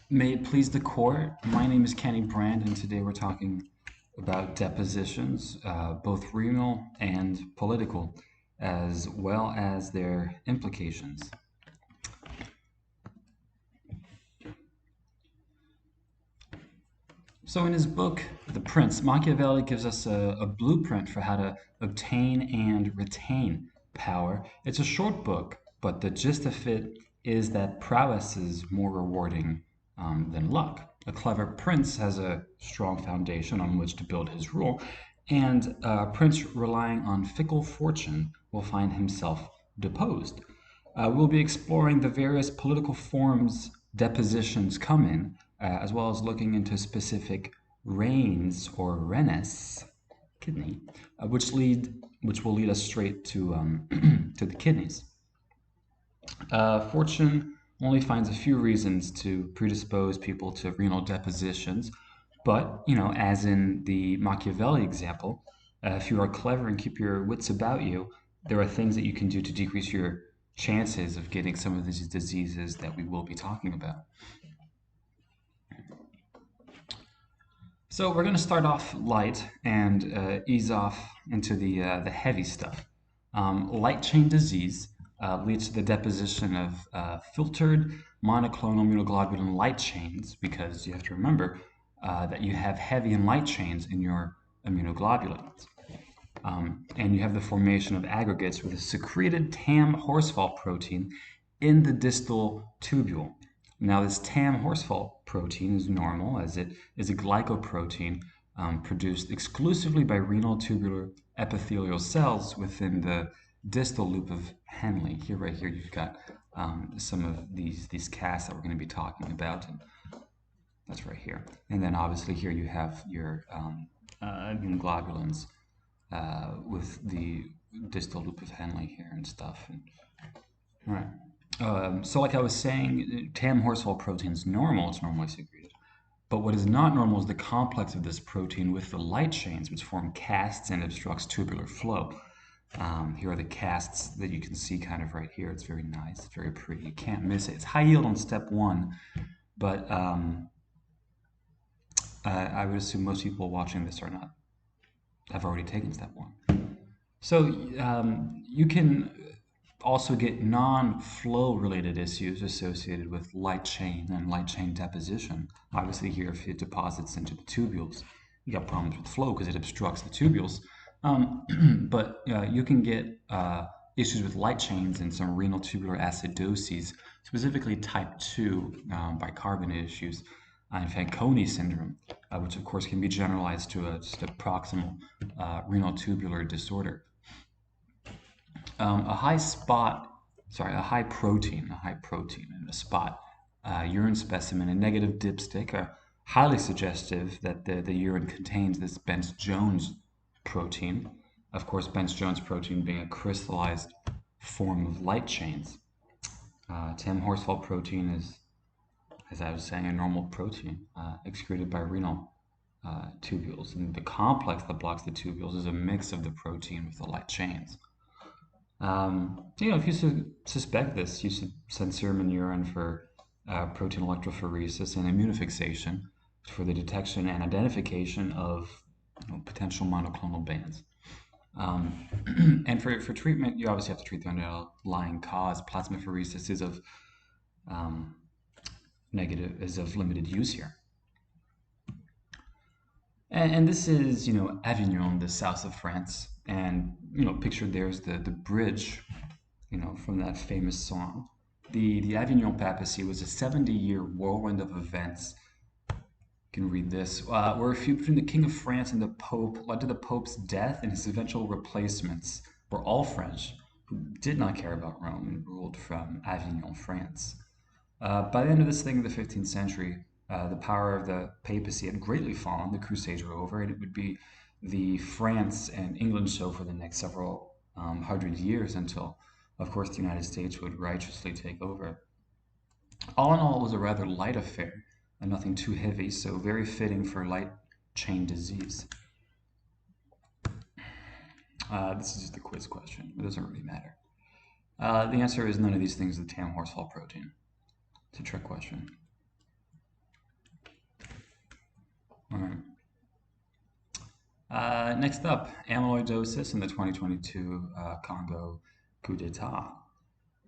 May it please the court, my name is Kenny Brand, and today we're talking about depositions, both renal and political, as well as their implications. So in his book, The Prince, Machiavelli gives us a blueprint for how to obtain and retain power. It's a short book, but the gist of it is that prowess is more rewarding than luck. A clever prince has a strong foundation on which to build his rule, and a prince relying on fickle fortune will find himself deposed. We'll be exploring the various political forms depositions come in, as well as looking into specific reigns or renes, kidney, which will lead us straight to to the kidneys. Fortune only finds a few reasons to predispose people to renal depositions, but as in the Machiavelli example, if you are clever and keep your wits about you, there are things that you can do to decrease your chances of getting some of these diseases that we will be talking about. So we're going to start off light and ease off into the heavy stuff. Light chain disease leads to the deposition of filtered monoclonal immunoglobulin light chains, because you have to remember that you have heavy and light chains in your immunoglobulins. And you have the formation of aggregates with a secreted TAM horsefall protein in the distal tubule. Now, this TAM horsefall protein is normal, as it is a glycoprotein produced exclusively by renal tubular epithelial cells within the distal loop of Henle. Right here, you've got some of these casts that we're going to be talking about, and that's right here. And then obviously here you have your immunoglobulins with the distal loop of Henle here and stuff. All right. So like I was saying, TAM horsefall protein is normal. It's normally secreted. But what is not normal is the complex of this protein with the light chains, which form casts and obstructs tubular flow. Here are the casts that you can see kind of right here. It's very nice. It's very pretty. You can't miss it. It's high yield on step one, but I would assume most people watching this are not have already taken step one. So you can also get non-flow related issues associated with light chain and light chain deposition. Obviously here, if it deposits into the tubules, you got problems with flow because it obstructs the tubules. But you can get issues with light chains and some renal tubular acidoses, specifically type 2 bicarbonate issues, and Fanconi syndrome, which of course can be generalized to just a proximal renal tubular disorder. A high protein in a spot urine specimen, a negative dipstick, are highly suggestive that the urine contains this Bence-Jones protein. Of course, Bence-Jones protein being a crystallized form of light chains. TAM horsefall protein is, as I was saying, a normal protein excreted by renal tubules, and the complex that blocks the tubules is a mix of the protein with the light chains. If you suspect this, you should send serum and urine for protein electrophoresis and immunofixation for the detection and identification of potential monoclonal bands. And for treatment, you obviously have to treat the underlying cause. Plasmapheresis is of limited use here. And this is, Avignon, the south of France. And, pictured there's the bridge, from that famous song. The Avignon Papacy was a 70-year whirlwind of events. You can read this, where a feud between the King of France and the Pope led to the Pope's death, and his eventual replacements were all French, who did not care about Rome and ruled from Avignon, France. By the end of this thing in the 15th century, the power of the papacy had greatly fallen. The Crusades were over, and it would be the France and England show for the next several hundred years until, of course, the United States would righteously take over. All in all, it was a rather light affair and nothing too heavy, so very fitting for light chain disease. This is just a quiz question. It doesn't really matter. The answer is none of these things is the TAM horsefall protein. It's a trick question. All right. Next up, amyloidosis in the 2022 Congo coup d'etat.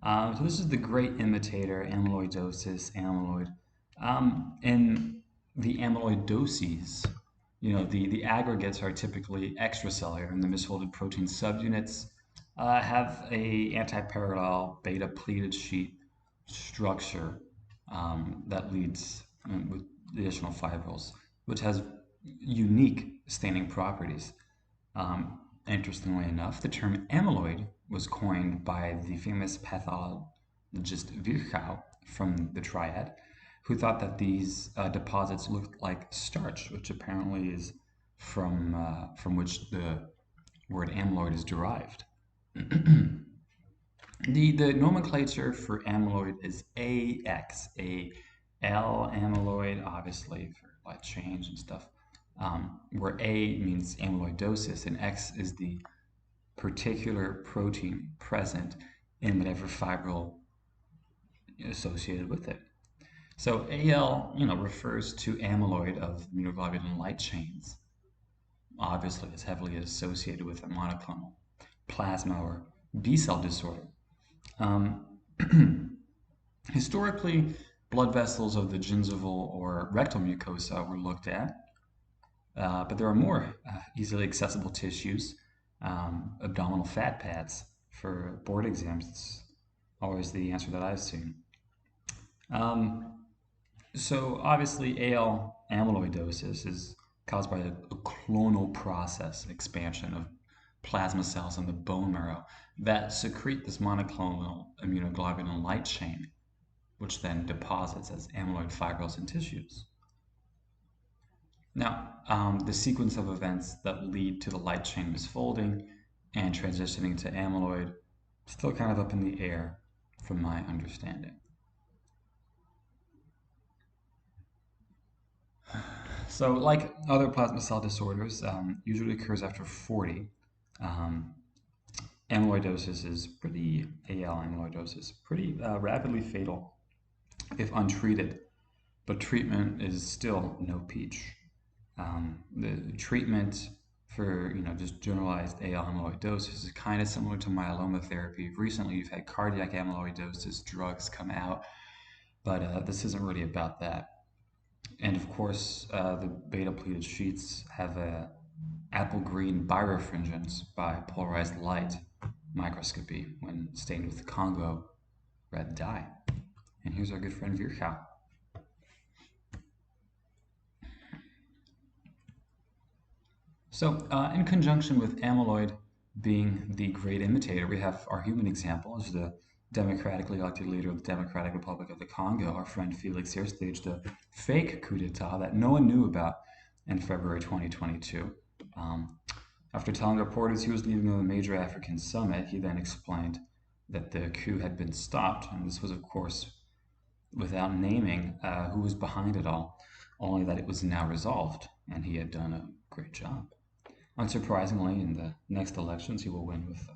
So this is the great imitator, amyloidosis, amyloid. In the amyloidoses, the aggregates are typically extracellular, and the misfolded protein subunits have a antiparallel beta-pleated sheet structure that leads with additional fibrils, which has unique staining properties. Interestingly enough, the term amyloid was coined by the famous pathologist Virchow from the Triad, who thought that these deposits looked like starch, which apparently is from which the word amyloid is derived. The nomenclature for amyloid is AX, AL amyloid, obviously for light change and stuff, where A means amyloidosis and X is the particular protein present in whatever fibril associated with it. So AL, refers to amyloid of immunoglobulin light chains. Obviously, it's heavily associated with a monoclonal plasma or B cell disorder. Historically, blood vessels of the gingival or rectal mucosa were looked at, but there are more easily accessible tissues, abdominal fat pads. For board exams, it's always the answer that I've seen. So obviously, AL amyloidosis is caused by a clonal process, expansion of plasma cells in the bone marrow that secrete this monoclonal immunoglobulin light chain, which then deposits as amyloid fibrils in tissues. Now, the sequence of events that lead to the light chain misfolding and transitioning to amyloid is still kind of up in the air from my understanding. So like other plasma cell disorders, usually occurs after 40. Amyloidosis is pretty, AL amyloidosis, pretty rapidly fatal if untreated, but treatment is still no peach. The treatment for just generalized AL amyloidosis is kind of similar to myeloma therapy. Recently, you've had cardiac amyloidosis drugs come out, but this isn't really about that. And of course, the beta-pleated sheets have a apple green birefringence by polarized light microscopy when stained with Congo red dye. And here's our good friend Virchow. So, in conjunction with amyloid being the great imitator, we have our human example as the democratically elected leader of the Democratic Republic of the Congo. Our friend Felix here staged a fake coup d'etat that no one knew about in February 2022. After telling reporters he was leaving a major African summit, he then explained that the coup had been stopped, and this was, of course, without naming who was behind it all, only that it was now resolved, and he had done a great job. Unsurprisingly, in the next elections, he will win with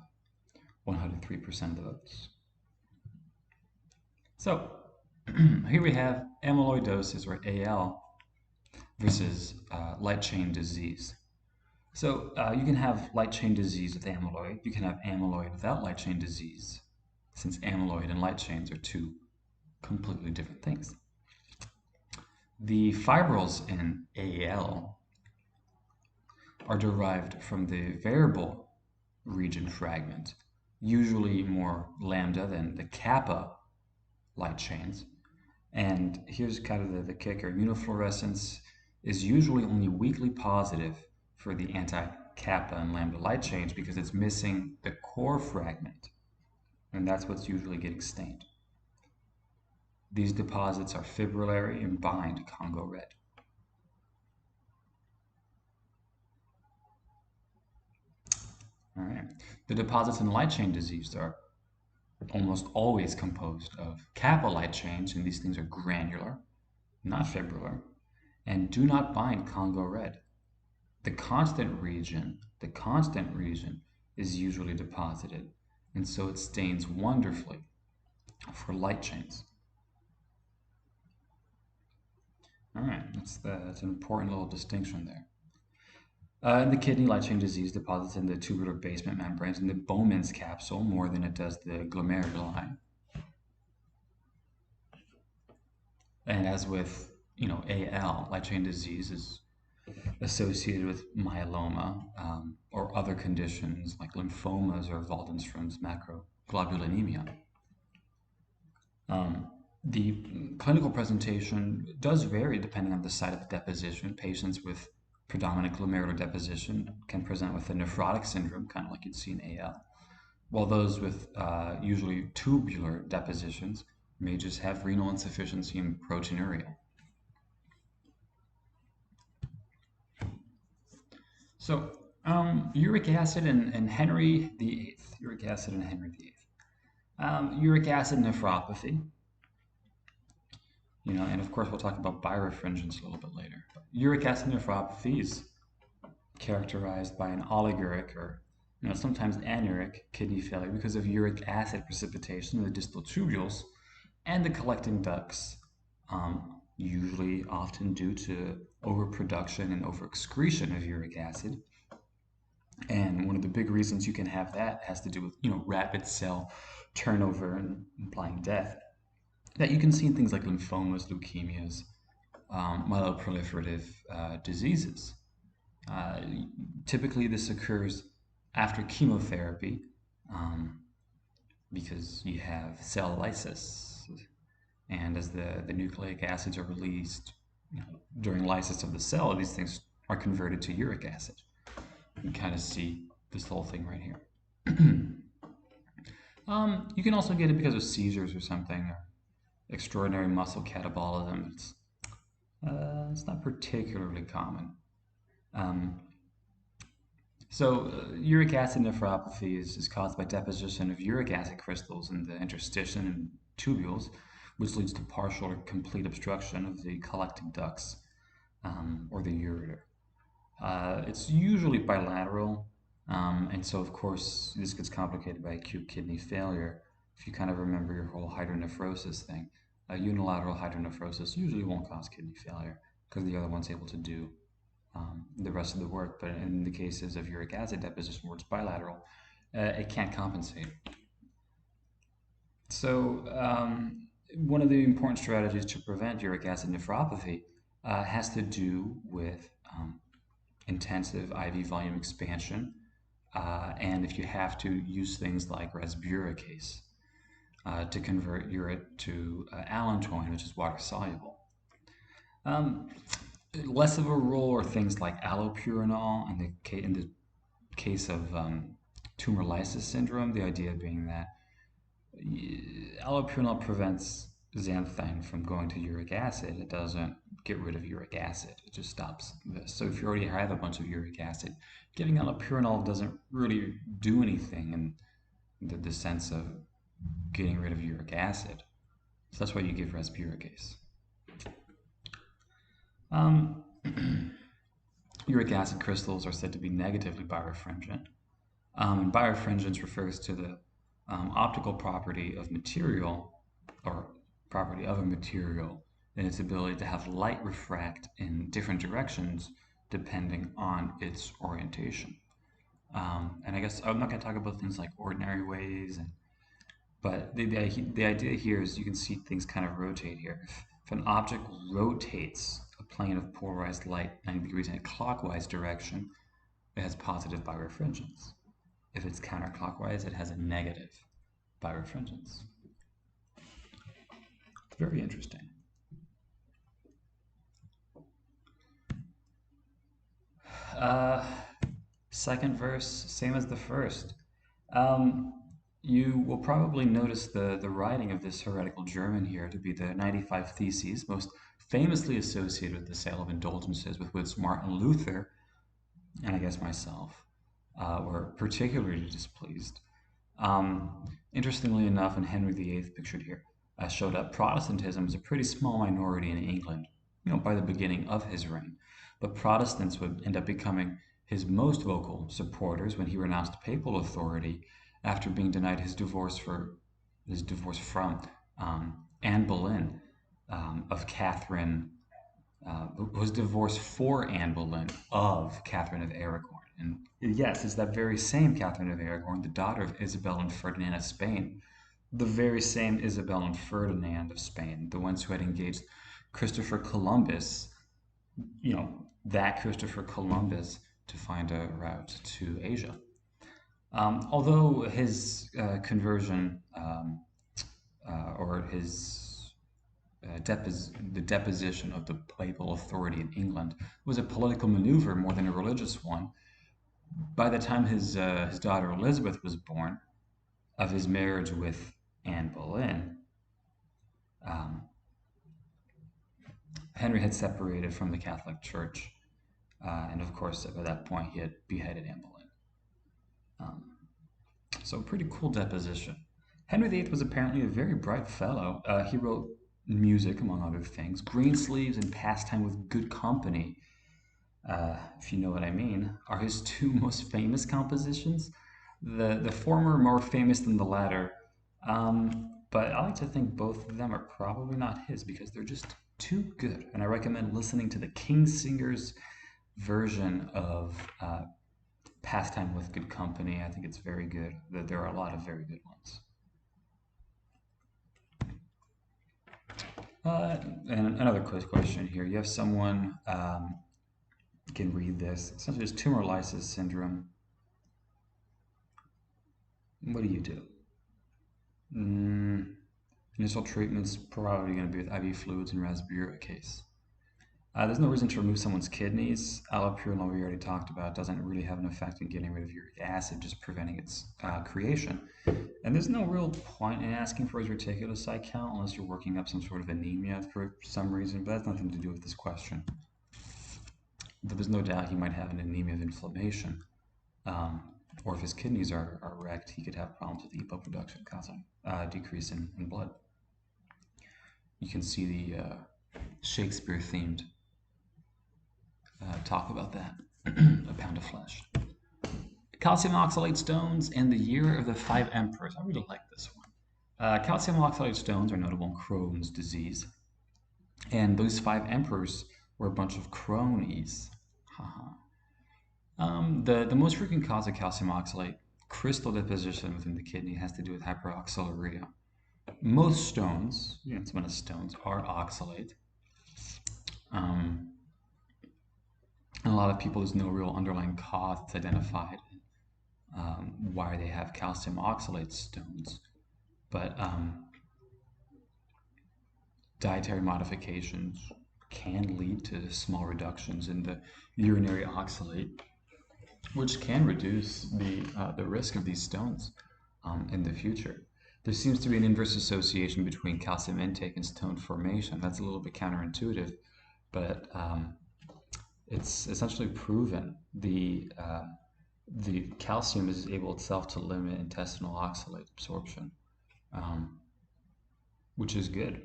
103% of the votes. So, here we have amyloidosis, or AL, versus light chain disease. So, you can have light chain disease with amyloid. You can have amyloid without light chain disease, since amyloid and light chains are two completely different things. The fibrils in AL are derived from the variable region fragment, usually more lambda than the kappa light chains. And here's kind of the kicker. Immunofluorescence is usually only weakly positive for the anti-kappa and lambda light chains because it's missing the core fragment, and that's what's usually getting stained. These deposits are fibrillary and bind Congo red. All right. The deposits in light chain disease are almost always composed of kappa light chains, and these things are granular, not fibrillar, and do not bind Congo red. The constant region is usually deposited, and so it stains wonderfully for light chains. All right, that's an important little distinction there. In the kidney, light chain disease deposits in the tubular basement membranes in the Bowman's capsule more than it does the glomeruli. And as with, AL, light chain disease is associated with myeloma or other conditions like lymphomas or Waldenstrom's macroglobulinemia. Um, the clinical presentation does vary depending on the site of the deposition. Patients with predominant glomerular deposition can present with a nephrotic syndrome, kind of like you'd see in AL, while those with usually tubular depositions may just have renal insufficiency and proteinuria. So, uric acid and Henry VIII. Uric acid and Henry VIII. Uric acid nephropathy. And of course we'll talk about birefringence a little bit later. But uric acid nephropathy is characterized by an oliguric or sometimes anuric kidney failure because of uric acid precipitation in the distal tubules and the collecting ducts, usually often due to overproduction and overexcretion of uric acid. And one of the big reasons you can have that has to do with rapid cell turnover and implying death that you can see in things like lymphomas, leukemias, myeloproliferative diseases. Typically, this occurs after chemotherapy because you have cell lysis, and as the nucleic acids are released during lysis of the cell, these things are converted to uric acid. You can kind of see this whole thing right here. You can also get it because of seizures or something, or extraordinary muscle catabolism. It's not particularly common. Uric acid nephropathy is caused by deposition of uric acid crystals in the interstitium and tubules, which leads to partial or complete obstruction of the collecting ducts or the ureter. It's usually bilateral, and so of course this gets complicated by acute kidney failure. If you kind of remember your whole hydronephrosis thing, unilateral hydronephrosis usually won't cause kidney failure because the other one's able to do the rest of the work. But in the cases of uric acid deposition where it's bilateral, it can't compensate. So one of the important strategies to prevent uric acid nephropathy has to do with intensive IV volume expansion, and if you have to use things like resburicase to convert urate to allantoin, which is water soluble. Less of a role are things like allopurinol in the case of tumor lysis syndrome, the idea being that allopurinol prevents xanthine from going to uric acid. It doesn't get rid of uric acid. It just stops this. So if you already have a bunch of uric acid, giving allopurinol doesn't really do anything in the sense of getting rid of uric acid. So that's why you give resburicase. Uric acid crystals are said to be negatively birefringent. And birefringence refers to the optical property of material, or property of a material, and its ability to have light refract in different directions depending on its orientation. And I guess I'm not going to talk about things like ordinary ways, but the idea here is you can see things kind of rotate here. If an object rotates a plane of polarized light 90 degrees in a clockwise direction, it has positive birefringence. If it's counterclockwise, it has a negative birefringence. Very interesting. Second verse, same as the first. You will probably notice the writing of this heretical German here to be the 95 Theses, most famously associated with the sale of indulgences, with which Martin Luther, and I guess myself, were particularly displeased. Interestingly enough, and Henry VIII pictured here, showed up Protestantism was a pretty small minority in England, by the beginning of his reign. But Protestants would end up becoming his most vocal supporters when he renounced papal authority after being denied his divorce from Anne Boleyn of Catherine was divorced for Anne Boleyn of Catherine of Aragon. And yes, it's that very same Catherine of Aragon, the daughter of Isabel and Ferdinand of Spain, the very same Isabel and Ferdinand of Spain, the ones who had engaged Christopher Columbus, that Christopher Columbus to find a route to Asia. Although his conversion or his the deposition of the papal authority in England was a political maneuver more than a religious one, by the time his daughter Elizabeth was born, of his marriage with Anne Boleyn, um, Henry had separated from the Catholic Church, and of course, by that point, he had beheaded Anne Boleyn. So, pretty cool deposition. Henry VIII was apparently a very bright fellow. He wrote music, among other things. Greensleeves and Pastime with Good Company, if you know what I mean, are his two most famous compositions. The former more famous than the latter, but I like to think both of them are probably not his because they're just too good. And I recommend listening to the King Singers version of Pastime with Good Company. I think it's very good. There are a lot of very good ones. And another quick question here. You have someone can read this. Essentially, it's tumor lysis syndrome. What do you do? Initial treatment's probably going to be with IV fluids and raspberry case. There's no reason to remove someone's kidneys. Allopurinol, we already talked about, doesn't really have an effect in getting rid of uric acid, just preventing its creation. And there's no real point in asking for his reticulocyte count unless you're working up some sort of anemia for some reason, but that's nothing to do with this question. But there's no doubt he might have an anemia of inflammation. Or if his kidneys are wrecked, he could have problems with EPO production causing decrease in blood. You can see the Shakespeare-themed talk about that. A pound of flesh. Calcium oxalate stones and the year of the 5 emperors. I really like this one. Calcium oxalate stones are notable in Crohn's disease. And those 5 emperors were a bunch of cronies. The most frequent cause of calcium oxalate crystal deposition within the kidney has to do with hyperoxaluria. Most stones, it's one of stones, are oxalate. And a lot of people, there's no real underlying cause that's identified why they have calcium oxalate stones. But dietary modifications can lead to small reductions in the urinary oxalate, which can reduce the risk of these stones in the future. There seems to be an inverse association between calcium intake and stone formation. That's a little bit counterintuitive, but it's essentially proven the calcium is able itself to limit intestinal oxalate absorption, which is good,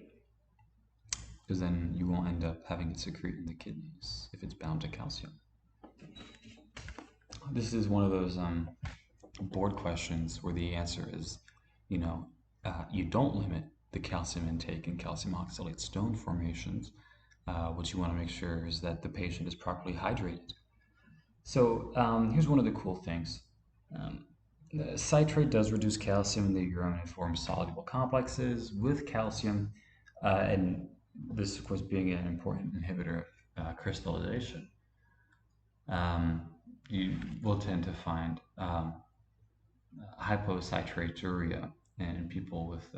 because then you won't end up having it secrete in the kidneys if it's bound to calcium. This is one of those board questions where the answer is, you don't limit the calcium intake and calcium oxalate stone formations. What you want to make sure is that the patient is properly hydrated. So here's one of the cool things. Citrate does reduce calcium in the urine and forms soluble complexes with calcium, and this, of course, being an important inhibitor of crystallization. You will tend to find hypocitraturia in people with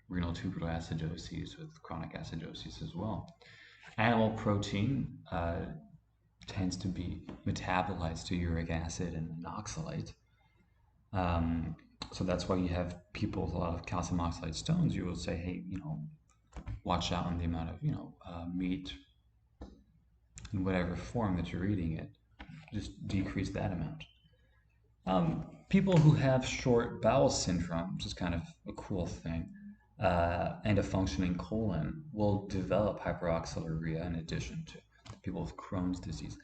renal tubular acidosis, with chronic acidosis as well. Animal protein tends to be metabolized to uric acid and oxalate. So that's why you have people with a lot of calcium oxalate stones. You will say, hey, watch out on the amount of meat in whatever form that you're eating it. Just decrease that amount. People who have short bowel syndrome, which is kind of a cool thing, and a functioning colon will develop hyperoxaluria in addition to people with Crohn's disease.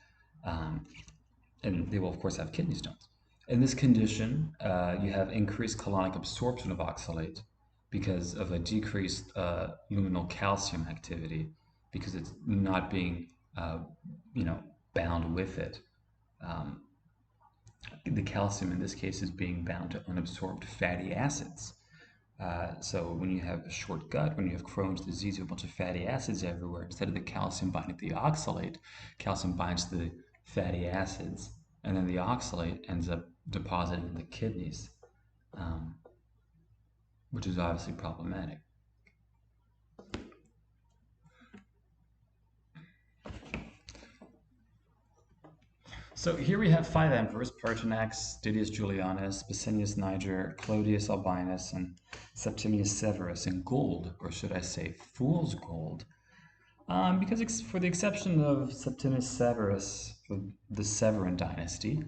And they will, of course, have kidney stones. In this condition, you have increased colonic absorption of oxalate because of a decreased luminal calcium activity, because it's not being uh, bound with it. Um, the calcium in this case is being bound to unabsorbed fatty acids. So when you have a short gut, when you have Crohn's disease, you have a bunch of fatty acids everywhere. Instead of the calcium binding the oxalate, calcium binds the fatty acids, and then the oxalate ends up depositing in the kidneys, um, which is obviously problematic. So here we have 5 emperors: Pertinax, Didius Julianus, Pescennius Niger, Clodius Albinus, and Septimius Severus in gold, or should I say fool's gold. Because for the exception of Septimius Severus, the Severan dynasty,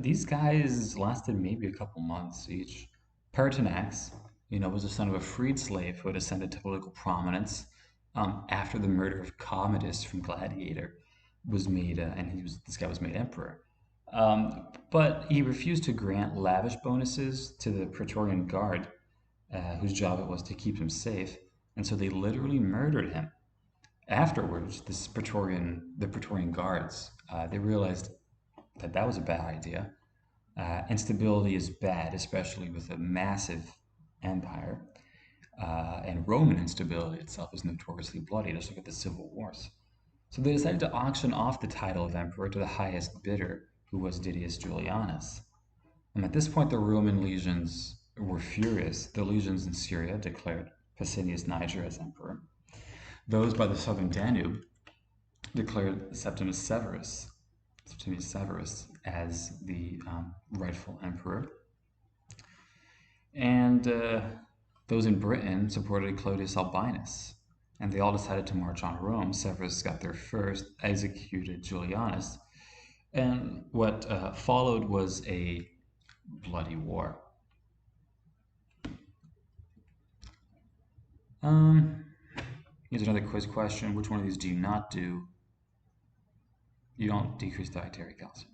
these guys lasted maybe a couple months each. Pertinax, was the son of a freed slave who had ascended to political prominence after the murder of Commodus from Gladiator was made, and this guy was made emperor. But he refused to grant lavish bonuses to the Praetorian Guard, whose job it was to keep him safe, and so they literally murdered him. Afterwards, the Praetorian Guards, they realized that that was a bad idea. Instability is bad, especially with a massive empire. And Roman instability itself is notoriously bloody. Just look at the civil wars. So they decided to auction off the title of emperor to the highest bidder, who was Didius Julianus. And at this point, the Roman legions were furious. The legions in Syria declared Pescennius Niger as emperor. Those by the southern Danube declared Septimius Severus as the rightful emperor. And those in Britain supported Clodius Albinus. And they all decided to march on Rome. Severus got there first, executed Julianus. And what followed was a bloody war. Here's another quiz question. Which one of these do you not do? You don't decrease dietary calcium.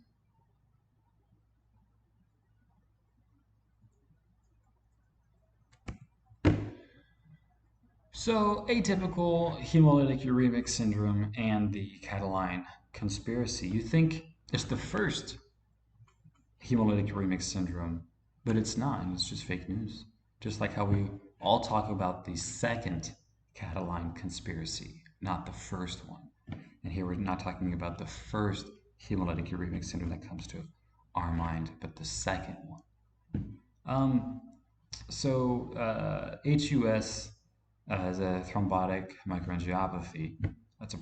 So, atypical hemolytic uremic syndrome and the Cataline conspiracy. You think it's the first hemolytic uremic syndrome, but it's not, and it's just fake news. Just like how we all talk about the second Cataline conspiracy, not the first one. And here we're not talking about the first hemolytic uremic syndrome that comes to our mind, but the second one. HUS is a thrombotic microangiopathy. That's a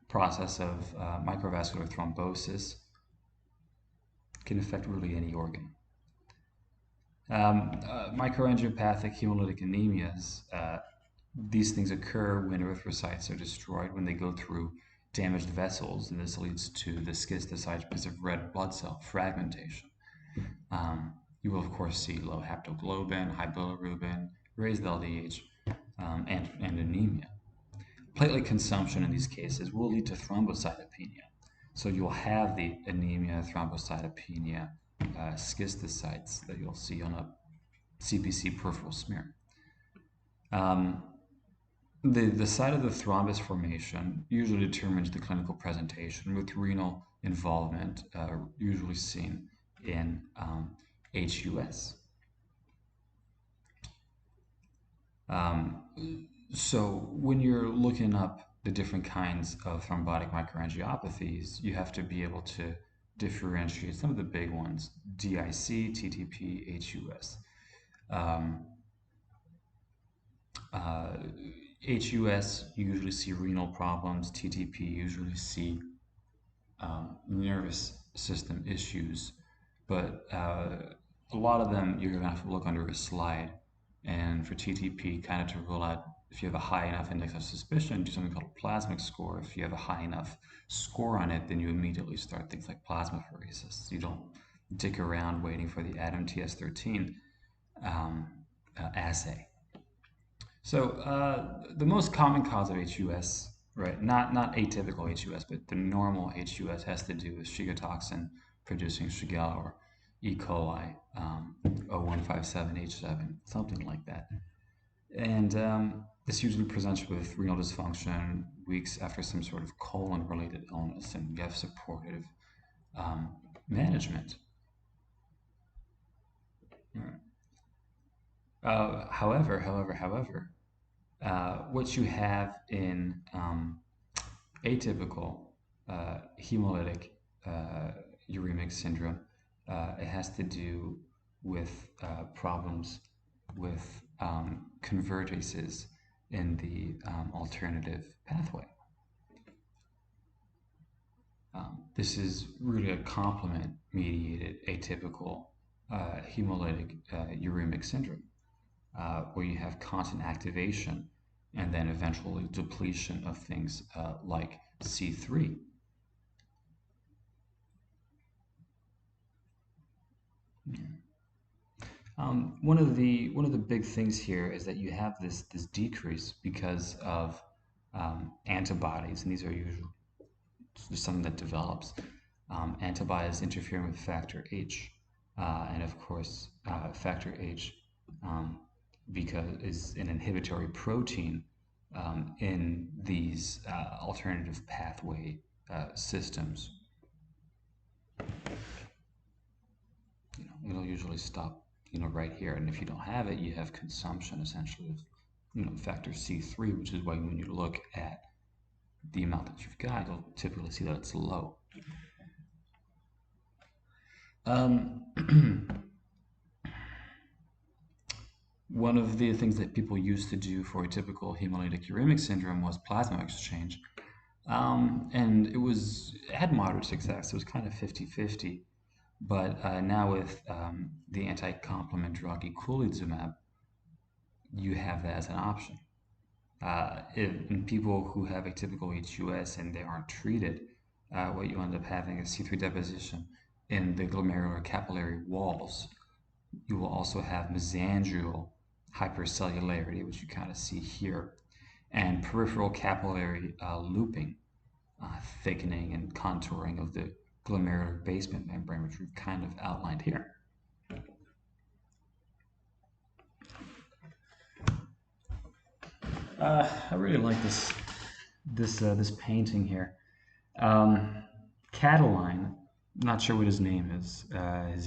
process of microvascular thrombosis. It can affect really any organ. Microangiopathic hemolytic anemias, these things occur when erythrocytes are destroyed, when they go through damaged vessels, and this leads to the schistocytes because of red blood cell fragmentation. You will, of course, see low haptoglobin, high bilirubin, raised LDH, and anemia. Platelet consumption in these cases will lead to thrombocytopenia. So you'll have the anemia, thrombocytopenia, schistocytes that you'll see on a CPC peripheral smear. The site of the thrombus formation usually determines the clinical presentation, with renal involvement usually seen in HUS. So when you're looking up the different kinds of thrombotic microangiopathies, you have to be able to differentiate some of the big ones: DIC, TTP, HUS. HUS, you usually see renal problems. TTP, you usually see nervous system issues. But a lot of them, you're going to have to look under a slide. And for TTP, kind of to rule out if you have a high enough index of suspicion, do something called a plasmic score. If you have a high enough score on it, then you immediately start things like plasmapheresis. You don't dick around waiting for the ADAM TS13 assay. So the most common cause of HUS, right, not atypical HUS, but the normal HUS, has to do with Shiga toxin producing Shigella or E. coli 0157H7, something like that. And This usually presents with renal dysfunction weeks after some sort of colon-related illness, and you have supportive um, management. However, what you have in atypical hemolytic uremic syndrome, it has to do with problems with convertases in the alternative pathway. This is really a complement-mediated atypical hemolytic uremic syndrome, where you have constant activation and then eventually depletion of things like C3. One of the big things here is that you have this decrease because of antibodies, and these are usually just something that develops. Antibodies interfering with factor H, and of course, factor H because is an inhibitory protein in these alternative pathway systems. It'll usually stop, right here. And if you don't have it, you have consumption essentially of, factor C3, which is why when you look at the amount that you've got, you'll typically see that it's low. One of the things that people used to do for atypical hemolytic uremic syndrome was plasma exchange. And it had moderate success. It was kind of 50-50. But now with the anti-complement drug eculizumab, you have that as an option. In people who have atypical HUS and they aren't treated, what you end up having is C3 deposition in the glomerular capillary walls. You will also have mesangial hypercellularity, which you kind of see here, and peripheral capillary looping, thickening and contouring of the glomerular basement membrane, which we've kind of outlined here. I really like this painting here. Cataline, not sure what his name is,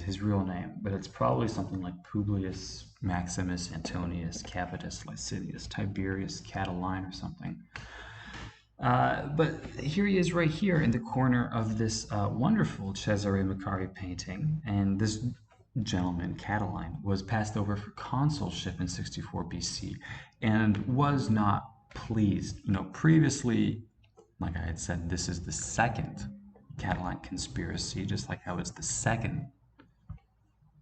his real name, but it's probably something like Publius Maximus Antonius Capitus Licinius Tiberius Cataline or something. But here he is right here in the corner of this wonderful Cesare Maccari painting, and this gentleman, Cataline, was passed over for consulship in 64 BC and was not pleased. Previously, like I had said, this is the second Cataline conspiracy, just like how it's the second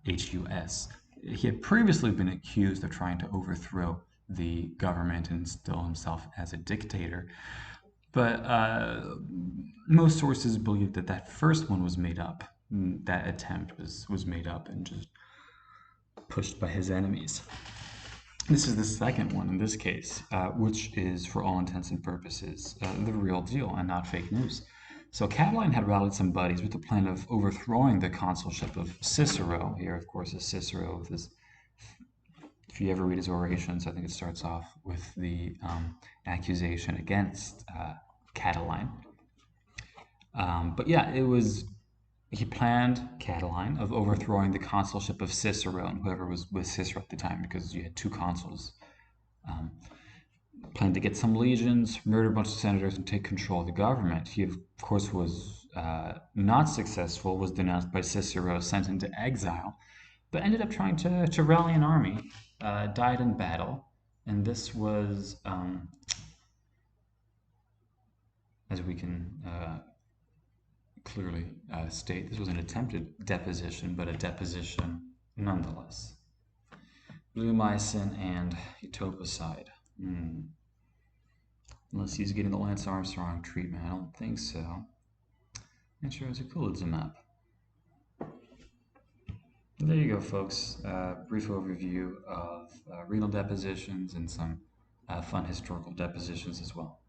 HUS. He had previously been accused of trying to overthrow the government and instill himself as a dictator. But most sources believe that that first one was made up. That attempt was made up and just pushed by his enemies. This is the second one in this case, which is, for all intents and purposes, the real deal and not fake news. So Cataline had rallied some buddies with the plan of overthrowing the consulship of Cicero. Here, of course, is Cicero with his... If you ever read his orations, I think it starts off with the accusation against Cataline. But yeah, he planned, Cataline, of overthrowing the consulship of Cicero and whoever was with Cicero at the time, because you had two consuls. Planned to get some legions, murder a bunch of senators, and take control of the government. He, of course, was not successful, was denounced by Cicero, sent into exile, but ended up trying to rally an army, died in battle, and this was, as we can clearly state, this was an attempted deposition, but a deposition nonetheless. Bleomycin and etoposide. Unless he's getting the Lance Armstrong treatment, I don't think so. And sure, it's eculizumab. There you go, folks. Brief overview of renal depositions and some fun historical depositions as well.